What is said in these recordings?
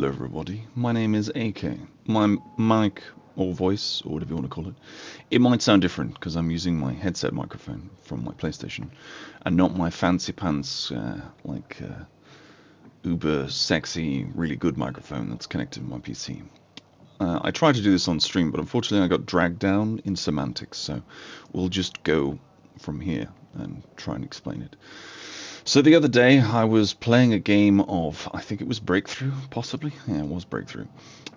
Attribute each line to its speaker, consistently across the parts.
Speaker 1: Hello everybody, my name is AK. My mic, or voice, or whatever you want to call it, it might sound different because I'm using my headset microphone from my PlayStation and not my fancy pants, uber sexy, really good microphone that's connected to my PC. I tried to do this on stream, but unfortunately I got dragged down in semantics, so we'll just go from here and try and explain it. So the other day I was playing a game of, I think it was Breakthrough, possibly? Yeah, it was Breakthrough.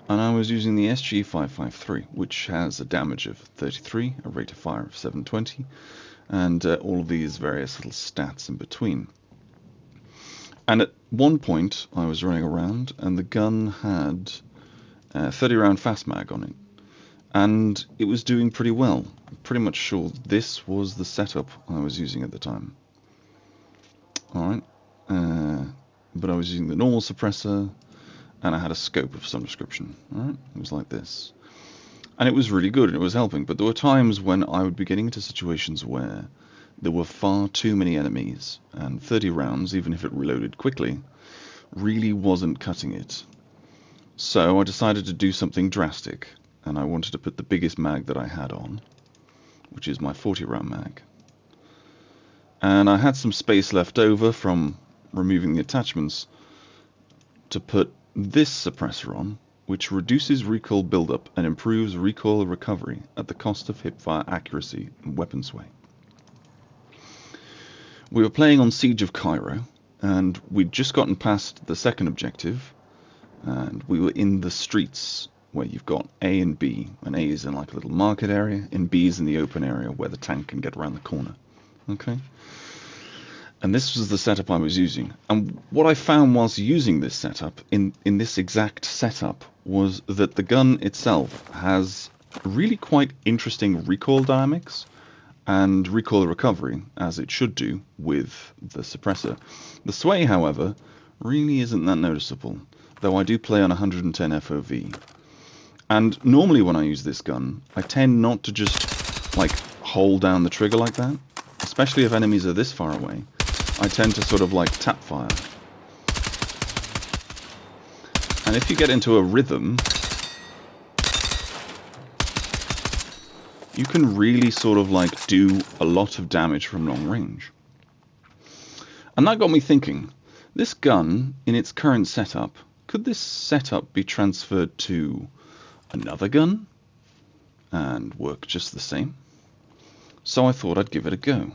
Speaker 1: And I was using the SG553, which has a damage of 33, a rate of fire of 720, and all of these various little stats in between. And at one point I was running around and the gun had 30 round fast mag on it. And it was doing pretty well. I'm pretty much sure this was the setup I was using at the time. Alright, but I was using the normal suppressor and I had a scope of some description. Alright, it was like this. And it was really good and it was helping, but there were times when I would be getting into situations where there were far too many enemies and 30 rounds, even if it reloaded quickly, really wasn't cutting it. So I decided to do something drastic and I wanted to put the biggest mag that I had on, which is my 40 round mag. And I had some space left over from removing the attachments to put this suppressor on, which reduces recoil buildup and improves recoil recovery at the cost of hipfire accuracy and weapon sway. We were playing on Siege of Cairo, and we'd just gotten past the second objective, and we were in the streets where you've got A and B, and A is in like a little market area, and B is in the open area where the tank can get around the corner. Okay, and this was the setup I was using, and what I found whilst using this setup, in this exact setup, was that the gun itself has really quite interesting recoil dynamics and recoil recovery, as it should do with the suppressor. The sway, however, really isn't that noticeable, though I do play on 110 FOV. And normally when I use this gun, I tend not to just like hold down the trigger like that. Especially if enemies are this far away, I tend to sort of like tap fire. And if you get into a rhythm, you can really sort of like do a lot of damage from long range. And that got me thinking, this gun in its current setup, could this setup be transferred to another gun and work just the same? So I thought I'd give it a go.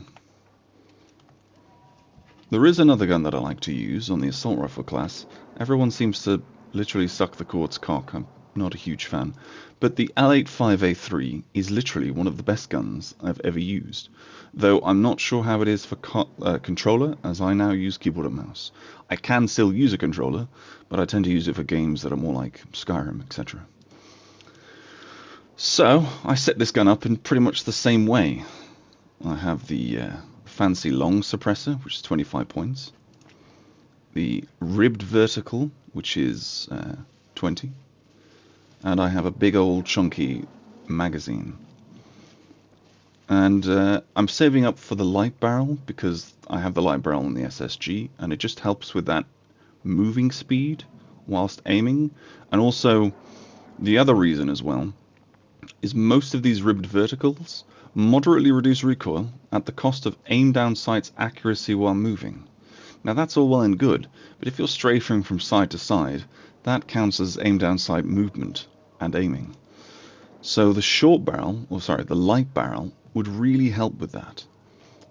Speaker 1: There is another gun that I like to use on the assault rifle class. Everyone seems to literally suck the quartz cock. I'm not a huge fan. But the L85A3 is literally one of the best guns I've ever used. Though I'm not sure how it is for controller, as I now use keyboard and mouse. I can still use a controller, but I tend to use it for games that are more like Skyrim, etc. So I set this gun up in pretty much the same way. I have the fancy long suppressor, which is 25 points, the ribbed vertical, which is 20, and I have a big old chunky magazine. And I'm saving up for the light barrel because I have the light barrel in the SSG, and it just helps with that moving speed whilst aiming. And also the other reason as well is most of these ribbed verticals moderately reduce recoil at the cost of aim down sight's accuracy while moving. Now that's all well and good, but if you're strafing from side to side, that counts as aim down sight movement and aiming. So the short barrel, or sorry, the light barrel would really help with that.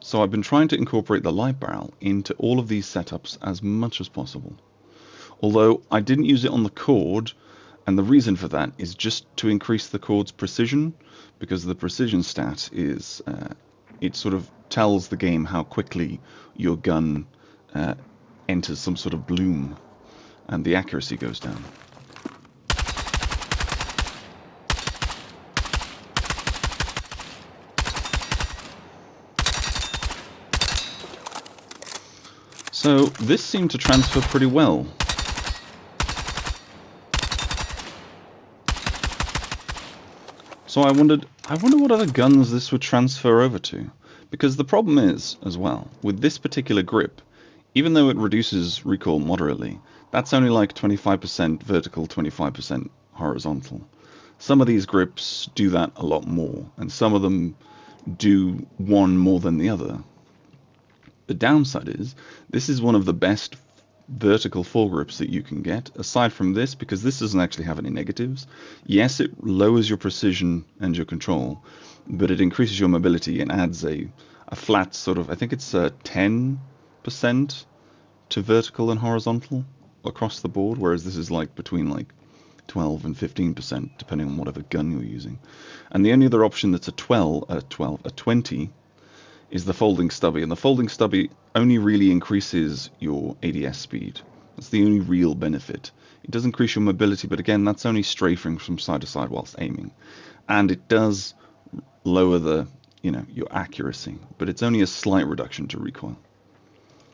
Speaker 1: So I've been trying to incorporate the light barrel into all of these setups as much as possible. Although I didn't use it on the cord, and the reason for that is just to increase the cord's precision, because the precision stat is, it sort of tells the game how quickly your gun enters some sort of bloom, and the accuracy goes down. So this seemed to transfer pretty well. So I wonder what other guns this would transfer over to, because the problem is, as well, with this particular grip, even though it reduces recoil moderately, That's only like 25% vertical, 25% horizontal. Some of these grips do that a lot more, and some of them do one more than the other. The downside is, this is one of the best vertical foregrips that you can get, aside from this, because this doesn't actually have any negatives. Yes, it lowers your precision and your control, but it increases your mobility and adds a flat sort of, I think it's 10% to vertical and horizontal across the board, whereas this is like between like 12 and 15%, depending on whatever gun you're using. And the only other option that's a 20 is the folding stubby, and the folding stubby only really increases your ADS speed. That's the only real benefit. It does increase your mobility, but again, that's only strafing from side to side whilst aiming. And it does lower the, your accuracy, but it's only a slight reduction to recoil.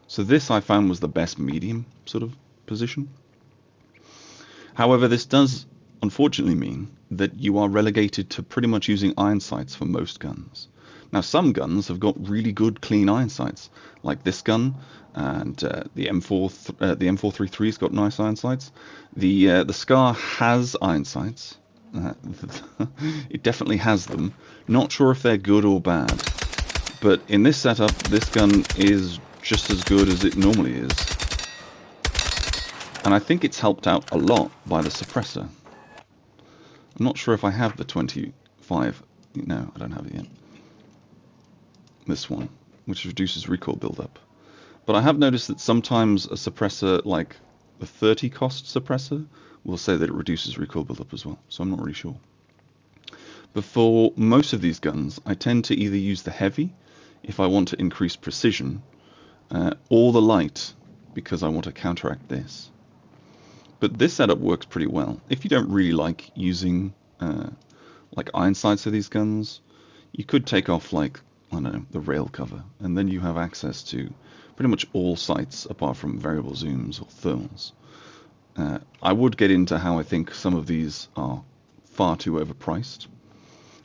Speaker 1: So this I found was the best medium sort of position. However, this does unfortunately mean that you are relegated to pretty much using iron sights for most guns. Now, some guns have got really good clean iron sights, like this gun, and the M433's got nice iron sights. The Scar has iron sights. It definitely has them. Not sure if they're good or bad, but in this setup, this gun is just as good as it normally is. And I think it's helped out a lot by the suppressor. I'm not sure if I have the 25. No, I don't have it yet. This one, which reduces recoil buildup. But I have noticed that sometimes a suppressor, like the 30 cost suppressor, will say that it reduces recoil buildup as well. So I'm not really sure. But for most of these guns, I tend to either use the heavy, if I want to increase precision, or the light, because I want to counteract this. But this setup works pretty well. If you don't really like using like iron sights for these guns, you could take off like, I don't know, the rail cover, and then you have access to pretty much all sights apart from variable zooms or thermals. I would get into how I think some of these are far too overpriced.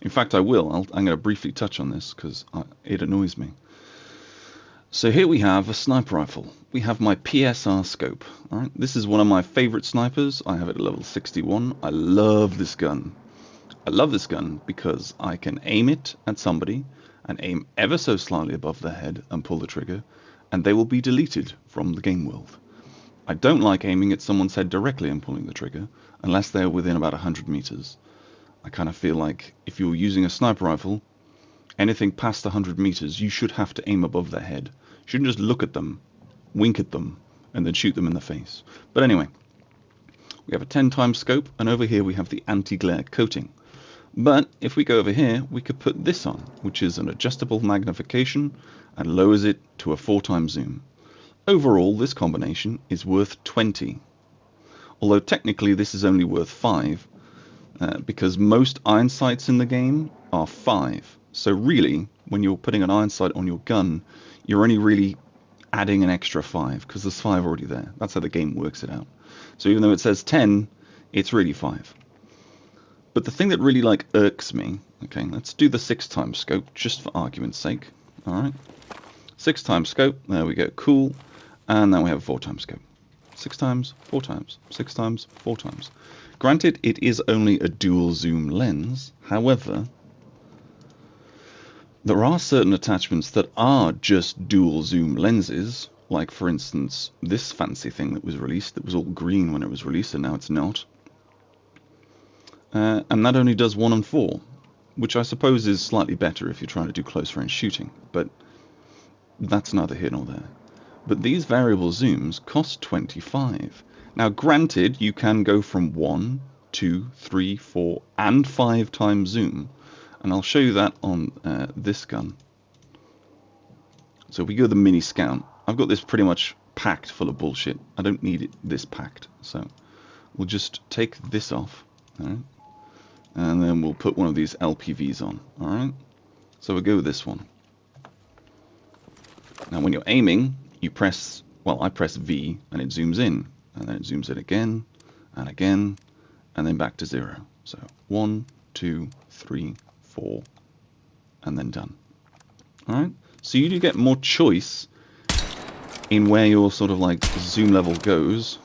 Speaker 1: In fact, I will. I'm going to briefly touch on this because it annoys me. So here we have a sniper rifle. We have my PSR scope. All right, this is one of my favorite snipers. I have it at level 61. I love this gun. I love this gun because I can aim it at somebody and aim ever so slightly above their head and pull the trigger, and they will be deleted from the game world. I don't like aiming at someone's head directly and pulling the trigger unless they're within about 100 meters. I kind of feel like if you're using a sniper rifle, anything past 100 meters, you should have to aim above their head. You shouldn't just look at them, wink at them, and then shoot them in the face. But anyway, we have a 10 times scope, and over here we have the anti-glare coating. But if we go over here, we could put this on, which is an adjustable magnification and lowers it to a 4 times zoom. Overall, this combination is worth 20. Although technically this is only worth 5, because most iron sights in the game are 5. So really, when you're putting an iron sight on your gun, you're only really adding an extra 5, because there's 5 already there. That's how the game works it out. So even though it says 10, it's really 5. But the thing that really irks me, okay, let's do the 6 times scope, just for argument's sake. Alright, 6 times scope, there we go, cool. And then we have a 4 times scope. 6 times, 4 times, 6 times, 4 times. Granted, it is only a dual zoom lens, however, there are certain attachments that are just dual zoom lenses, like for instance, this fancy thing that was released, that was all green when it was released and now it's not. And that only does 1 and 4, which I suppose is slightly better if you're trying to do close range shooting, but that's neither here nor there. But these variable zooms cost 25. Now granted, you can go from 1, 2, 3, 4 and 5 times zoom, and I'll show you that on this gun. So if we go to the mini scout, I've got this pretty much packed full of bullshit. I don't need it this packed, so we'll just take this off. All right? And then we'll put one of these LPVs on. Alright, so we'll go with this one. Now when you're aiming, you press, well, I press V and it zooms in, and then it zooms in again and again, and then back to 0. So 1, 2, 3, 4, and then done. Alright, so you do get more choice in where your sort of zoom level goes.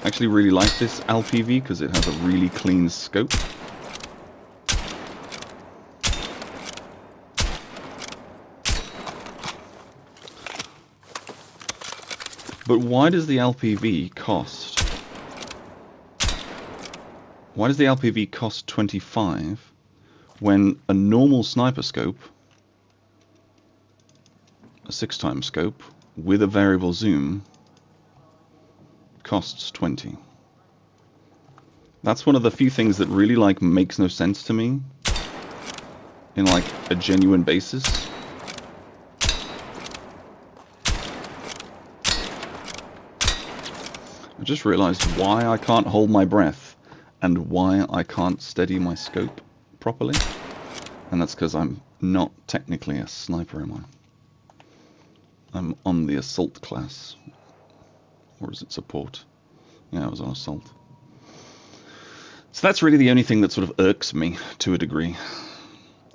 Speaker 1: I actually really like this LPV because it has a really clean scope. But why does the LPV cost? Why does the LPV cost 25 when a normal sniper scope, a 6x scope with a variable zoom, costs 20? That's one of the few things that really like makes no sense to me in like a genuine basis. I just realized why I can't hold my breath and why I can't steady my scope properly. And that's because I'm not technically a sniper, am I? I'm on the assault class. Or is it support? Yeah, I was on assault. So that's really the only thing that sort of irks me to a degree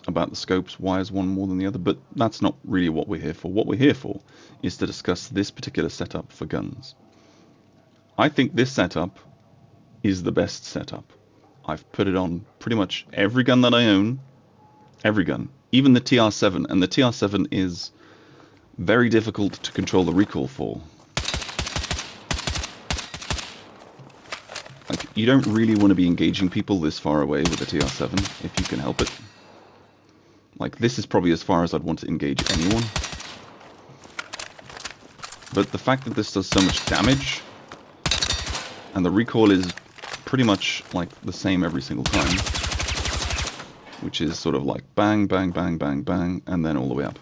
Speaker 1: about the scopes. Why is one more than the other? But that's not really what we're here for. What we're here for is to discuss this particular setup for guns. I think this setup is the best setup. I've put it on pretty much every gun that I own. Every gun. Even the TR7. And the TR7 is very difficult to control the recoil for. Like, you don't really want to be engaging people this far away with the TR7, if you can help it. Like, this is probably as far as I'd want to engage anyone. But the fact that this does so much damage, and the recoil is pretty much like the same every single time, which is sort of like bang, bang, bang, bang, bang, and then all the way up.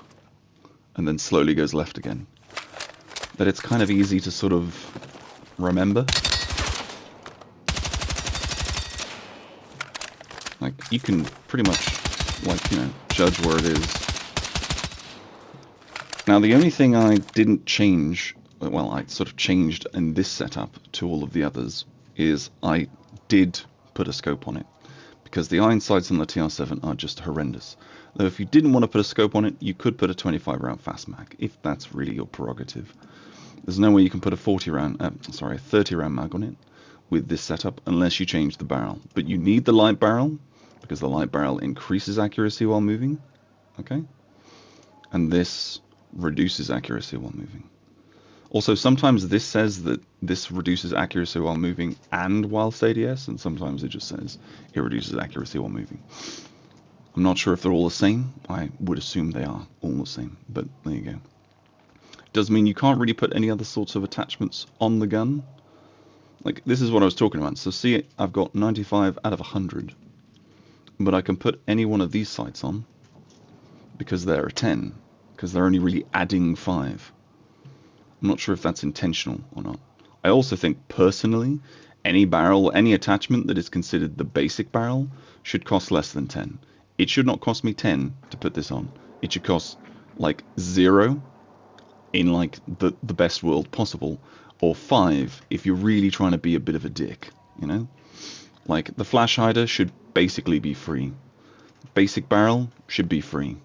Speaker 1: And then slowly goes left again. That it's kind of easy to sort of remember. Like, you can pretty much, like, you know, judge where it is. Now, the only thing I didn't change, well, I sort of changed in this setup to all of the others, is I did put a scope on it. Because the iron sights on the TR7 are just horrendous. Though if you didn't want to put a scope on it, you could put a 25 round fast mag, if that's really your prerogative. There's no way you can put a 30 round mag on it with this setup unless you change the barrel. But you need the light barrel, because the light barrel increases accuracy while moving, okay? And this reduces accuracy while moving. Also, sometimes this says that this reduces accuracy while moving and whilst ADS, and sometimes it just says it reduces accuracy while moving. I'm not sure if they're all the same. I would assume they are all the same, but there you go. It does mean you can't really put any other sorts of attachments on the gun. Like, this is what I was talking about. So see, I've got 95 out of 100, but I can put any one of these sights on because they're a 10, because they're only really adding 5. I'm not sure if that's intentional or not. I also think, personally, any barrel, any attachment that is considered the basic barrel should cost less than 10. It should not cost me 10 to put this on. It should cost, like, 0 in, like, the best world possible, or 5 if you're really trying to be a bit of a dick, you know? Like, the flash hider should basically be free. Basic barrel should be free.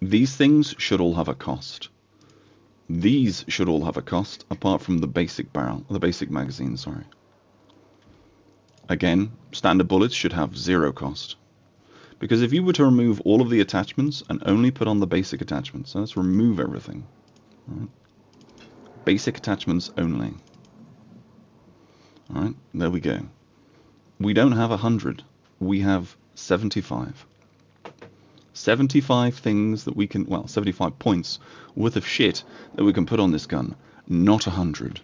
Speaker 1: These things should all have a cost. These should all have a cost, apart from the basic barrel, the basic magazine, sorry. Again, standard bullets should have 0 cost. Because if you were to remove all of the attachments and only put on the basic attachments, so let's remove everything. Right. Basic attachments only. Alright, there we go. We don't have 100, we have 75. 75 things that we can, well, 75 points worth of shit that we can put on this gun, not 100.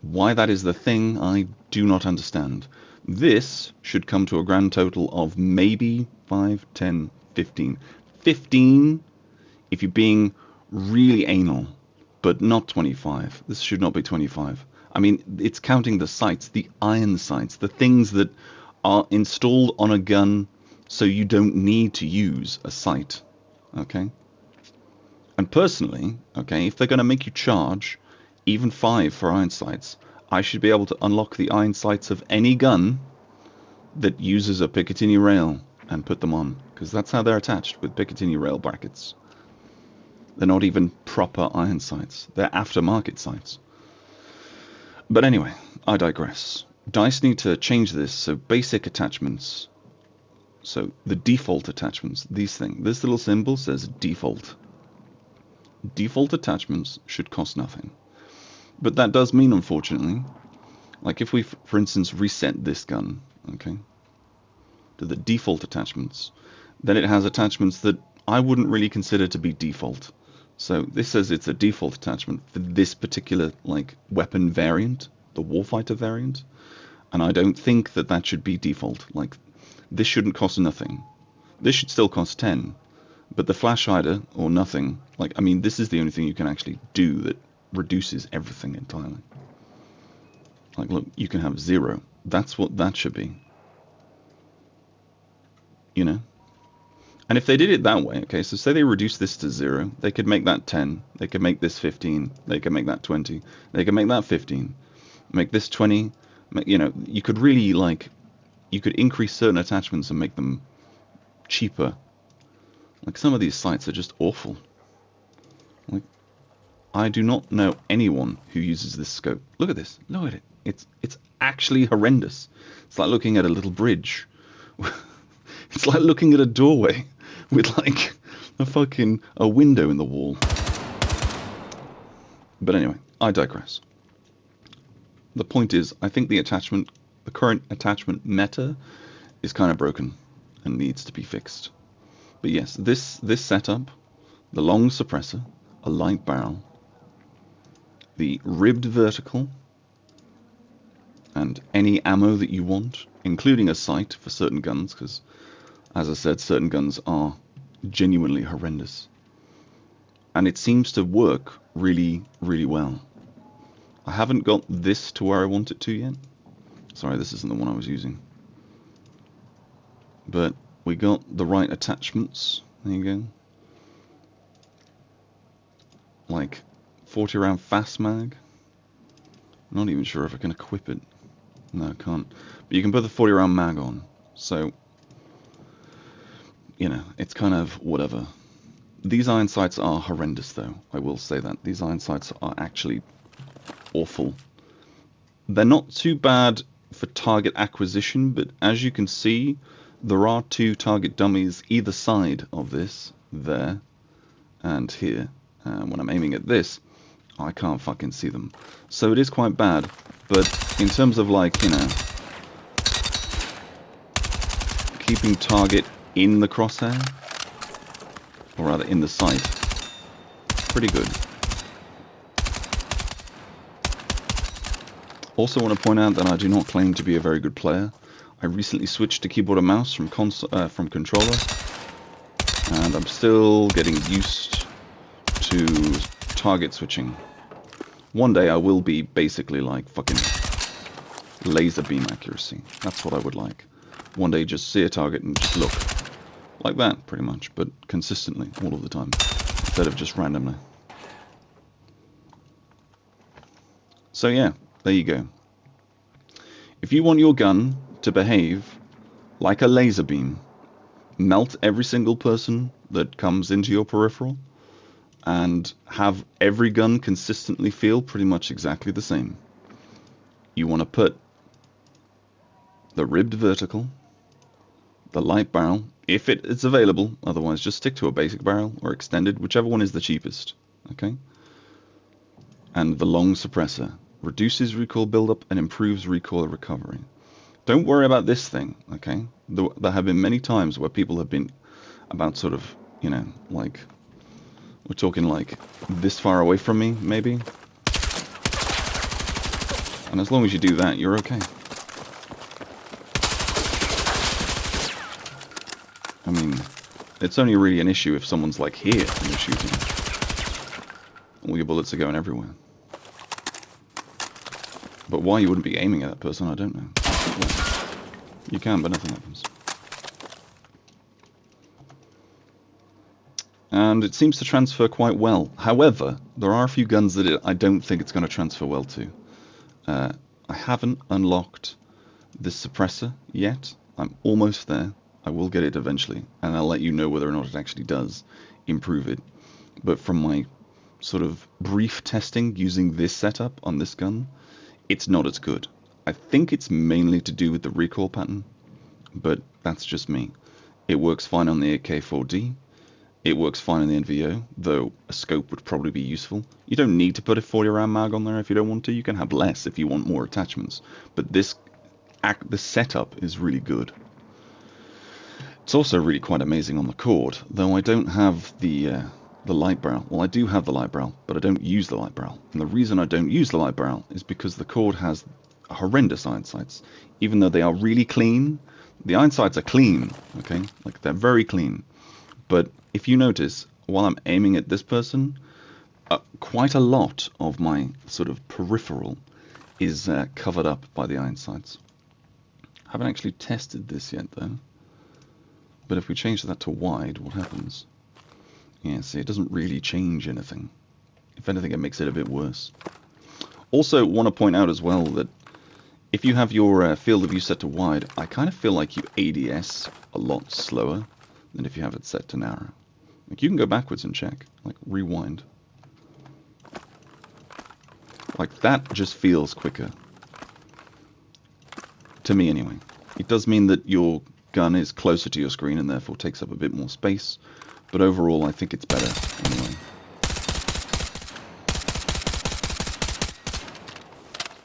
Speaker 1: Why that is the thing, I do not understand. This should come to a grand total of maybe 5, 10, 15. 15 if you're being really anal, but not 25. This should not be 25. I mean, it's counting the sights, the iron sights, the things that are installed on a gun so you don't need to use a sight, okay? And personally, okay, if they're going to make you charge even 5 for iron sights, I should be able to unlock the iron sights of any gun that uses a Picatinny rail and put them on, because that's how they're attached, with Picatinny rail brackets. They're not even proper iron sights, they're aftermarket sights. But anyway, I digress. Dice need to change this, so basic attachments. So the default attachments, these things. This little symbol says default. Default attachments should cost nothing. But that does mean, unfortunately, like if we, for instance, reset this gun, okay, to the default attachments, then it has attachments that I wouldn't really consider to be default. So this says it's a default attachment for this particular like weapon variant, the warfighter variant, and I don't think that that should be default. Like, this shouldn't cost nothing. This should still cost 10, but the flash hider or nothing. Like, I mean, this is the only thing you can actually do that reduces everything entirely. Like, look, you can have 0. That's what that should be. You know? And if they did it that way, okay, so say they reduce this to 0, they could make that 10, they could make this 15, they could make that 20, they could make that 15, make this 20, you know, you could really, like, you could increase certain attachments and make them cheaper. Like, some of these sites are just awful. Like, I do not know anyone who uses this scope. Look at this, look at it. It's actually horrendous. It's like looking at a little bridge. It's like looking at a doorway with like a window in the wall. But anyway, I digress. The point is, I think the current attachment meta is kind of broken and needs to be fixed. But yes, this setup, the long suppressor, a light barrel, the ribbed vertical, and any ammo that you want, including a sight for certain guns, because, as I said, certain guns are genuinely horrendous. And it seems to work really, really well. I haven't got this to where I want it to yet. Sorry, this isn't the one I was using. But we got the right attachments. There you go. Like 40 round fast mag. I'm not even sure if I can equip it. No, I can't. But you can put the 40 round mag on. So, you know, it's kind of whatever. These iron sights are horrendous, though. I will say that. These iron sights are actually awful. They're not too bad for target acquisition, but as you can see, there are 2 target dummies either side of this, there and here. When I'm aiming at this, I can't fucking see them. So it is quite bad, but in terms of, like, you know, keeping target in the crosshair, or rather in the sight, pretty good. Also want to point out that I do not claim to be a very good player. I recently switched to keyboard and mouse from controller, and I'm still getting used to target switching. One day I will be basically like fucking laser beam accuracy. That's what I would like. One day just see a target and just look. Like that, pretty much, but consistently, all of the time, instead of just randomly. So yeah, there you go. If you want your gun to behave like a laser beam, melt every single person that comes into your peripheral, and have every gun consistently feel pretty much exactly the same, you want to put the ribbed vertical, the light barrel, if it is available, otherwise just stick to a basic barrel or extended, whichever one is the cheapest, okay? And the long suppressor, reduces recoil buildup and improves recoil recovery. Don't worry about this thing, okay? There have been many times where people have been about sort of, you know, like, we're talking like this far away from me, maybe. And as long as you do that, you're okay. I mean, it's only really an issue if someone's like here and you're shooting. All your bullets are going everywhere. But why you wouldn't be aiming at that person, I don't know. You can, but nothing happens. And it seems to transfer quite well. However, there are a few guns that I don't think it's going to transfer well to. I haven't unlocked this suppressor yet. I'm almost there. I will get it eventually, and I'll let you know whether or not it actually does improve it. But from my sort of brief testing using this setup on this gun, it's not as good. I think it's mainly to do with the recoil pattern, but that's just me. It works fine on the AK4D. It works fine on the NVO, though a scope would probably be useful. You don't need to put a 40 round mag on there if you don't want to. You can have less if you want more attachments. But the setup is really good. It's also really quite amazing on the cord, though I don't have the 𝓼𝓵. Well, I do have the 𝓼𝓵, but I don't use the 𝓼𝓵. And the reason I don't use the 𝓼𝓵 is because the cord has horrendous iron sights. Even though they are really clean, the iron sights are clean, okay? Like, they're very clean. But if you notice, while I'm aiming at this person, quite a lot of my sort of peripheral is covered up by the iron sights. I haven't actually tested this yet, though. But if we change that to wide, what happens? Yeah, see, it doesn't really change anything. If anything, it makes it a bit worse. Also, want to point out as well that if you have your field of view set to wide, I kind of feel like you ADS a lot slower than if you have it set to narrow. Like, you can go backwards and check, like rewind. Like, that just feels quicker. To me, anyway. It does mean that your gun is closer to your screen and therefore takes up a bit more space, but overall I think it's better anyway.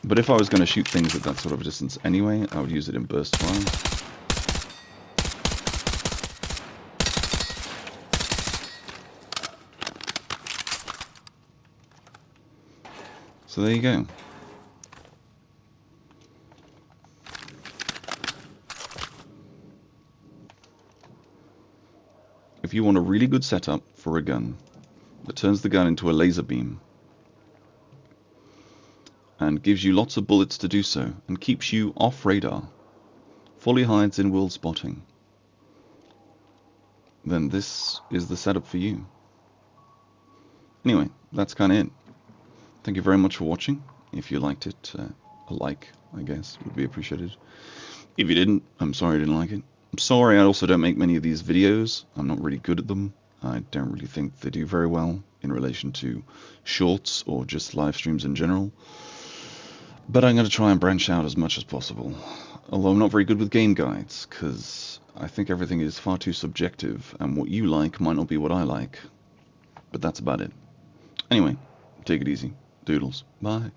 Speaker 1: But if I was going to shoot things at that sort of a distance anyway, I would use it in burst fire. So there you go. If you want a really good setup for a gun that turns the gun into a laser beam and gives you lots of bullets to do so and keeps you off radar, fully hides in world spotting, then this is the setup for you. Anyway, that's kind of it. Thank you very much for watching. If you liked it, a like, I guess, would be appreciated. If you didn't, I'm sorry I didn't like it. I'm sorry I also don't make many of these videos. I'm not really good at them. I don't really think they do very well in relation to shorts or just live streams in general. But I'm going to try and branch out as much as possible. Although I'm not very good with game guides, because I think everything is far too subjective, and what you like might not be what I like. But that's about it. Anyway, take it easy. Doodles. Bye.